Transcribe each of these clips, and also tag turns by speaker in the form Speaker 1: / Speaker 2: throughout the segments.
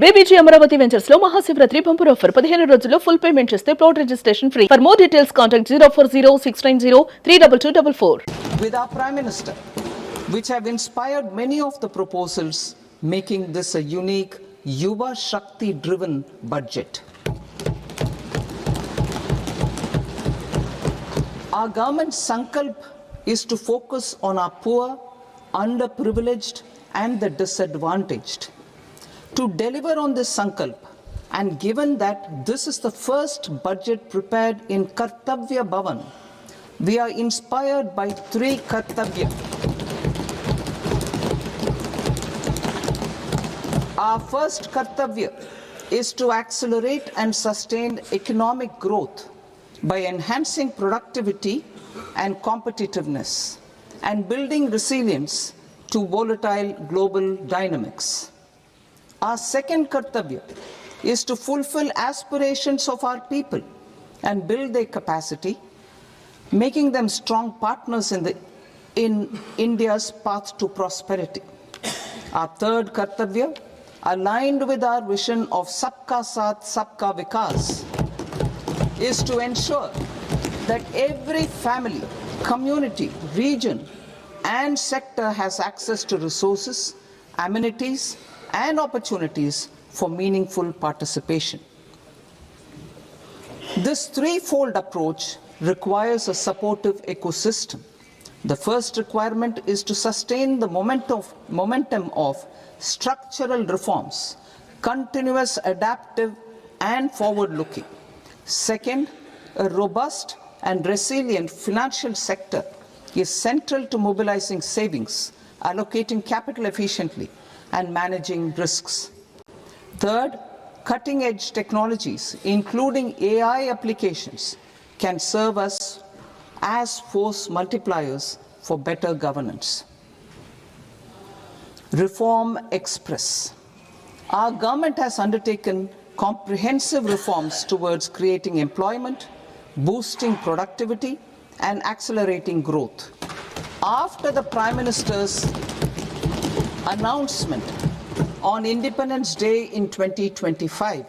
Speaker 1: BBG Amaravati ventures లో Mahashivratri bumper offer 15 రోజుల్లో full payment చేస్తే plot registration free. For more details contact 04069032244.
Speaker 2: With our Prime Minister, which have inspired many of the proposals, making this a unique Yuva Shakti driven budget. Our government's sankalp is to focus on our poor, underprivileged and the disadvantaged. To deliver on this sankalp, and given that this is the first budget prepared in Kartavya Bhavan, we are inspired by 3 Kartavya. Our first Kartavya is to accelerate and sustain economic growth by enhancing productivity and competitiveness and building resilience to volatile global dynamics. Our second Kartavya is to fulfill aspirations of our people and build their capacity, making them strong partners in India's path to prosperity. Our third Kartavya, aligned with our vision of Sabka Saath, Sabka Vikas, is to ensure that every family, community, region and sector has access to resources, amenities and opportunities for meaningful participation. This threefold approach requires a supportive ecosystem. The first requirement is to sustain the momentum of structural reforms, continuous, adaptive and forward-looking. Second, a robust and resilient financial sector is central to mobilizing savings, allocating capital efficiently and managing risks. Third, cutting-edge technologies, including AI applications, can serve us as force multipliers for better governance. Reform Express. Our government has undertaken comprehensive reforms towards creating employment, boosting productivity, and accelerating growth. After the Prime Minister's announcement on Independence Day in 2025,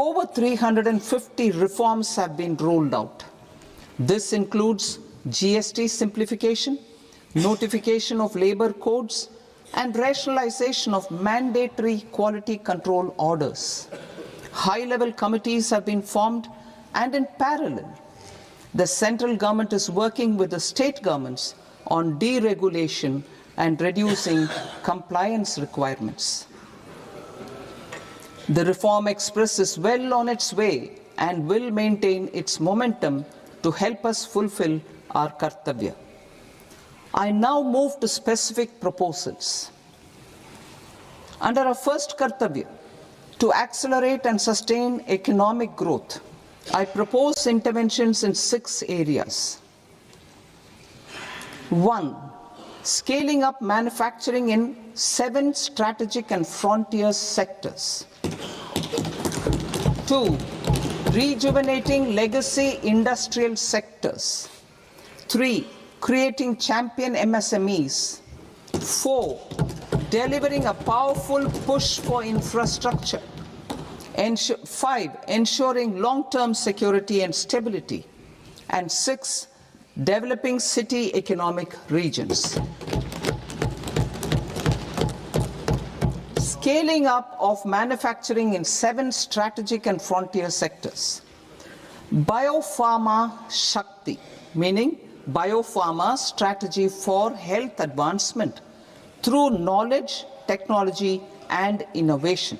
Speaker 2: over 350 reforms have been rolled out. This includes GST simplification, notification of labor codes, and rationalization of mandatory quality control orders. High-level committees have been formed, and in parallel, the central government is working with the state governments on deregulation and reducing compliance requirements. The Reform Express is well on its way and will maintain its momentum to help us fulfill our Kartavya. I now move to specific proposals. Under our first Kartavya, to accelerate and sustain economic growth, I propose interventions in 6 areas. 1. Scaling up manufacturing in 7 strategic and frontier sectors. 2. Rejuvenating legacy industrial sectors. 3. Creating champion MSMEs. 4. Delivering a powerful push for infrastructure. 5. Ensuring long-term security and stability. And 6. Developing city economic regions. Scaling up of manufacturing in 7 strategic and frontier sectors. Biopharma Shakti, meaning biopharma strategy for health advancement through knowledge, technology and innovation.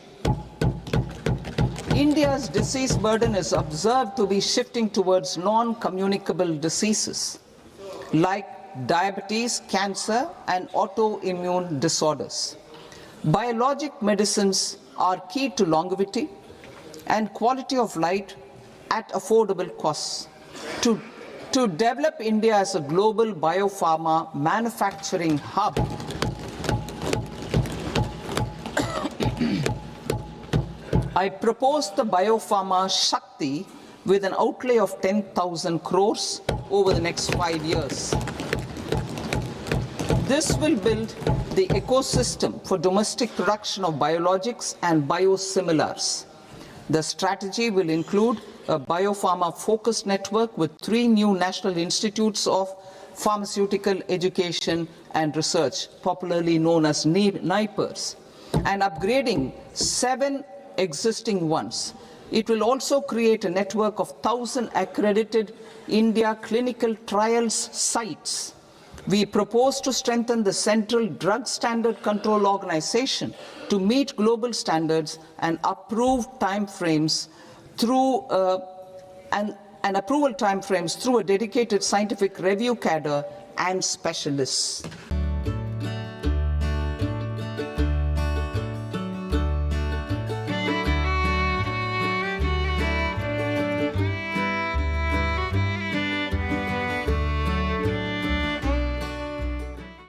Speaker 2: India's disease burden is observed to be shifting towards non-communicable diseases like diabetes, cancer and autoimmune disorders. Biologic medicines are key to longevity and quality of life at affordable costs. To develop India as a global biopharma manufacturing hub, I propose the Biopharma Shakti with an outlay of 10,000 crores over the next 5 years. This will build the ecosystem for domestic production of biologics and biosimilars. The strategy will include a biopharma-focused network with 3 new national institutes of pharmaceutical education and research, popularly known as NIPERs, and upgrading 7 existing ones. It will also create a network of 1,000 accredited India clinical trials sites. We propose to strengthen the Central Drug Standard Control Organization to meet global standards and approve timeframes through and approval timeframes through a dedicated scientific review cadre and specialists.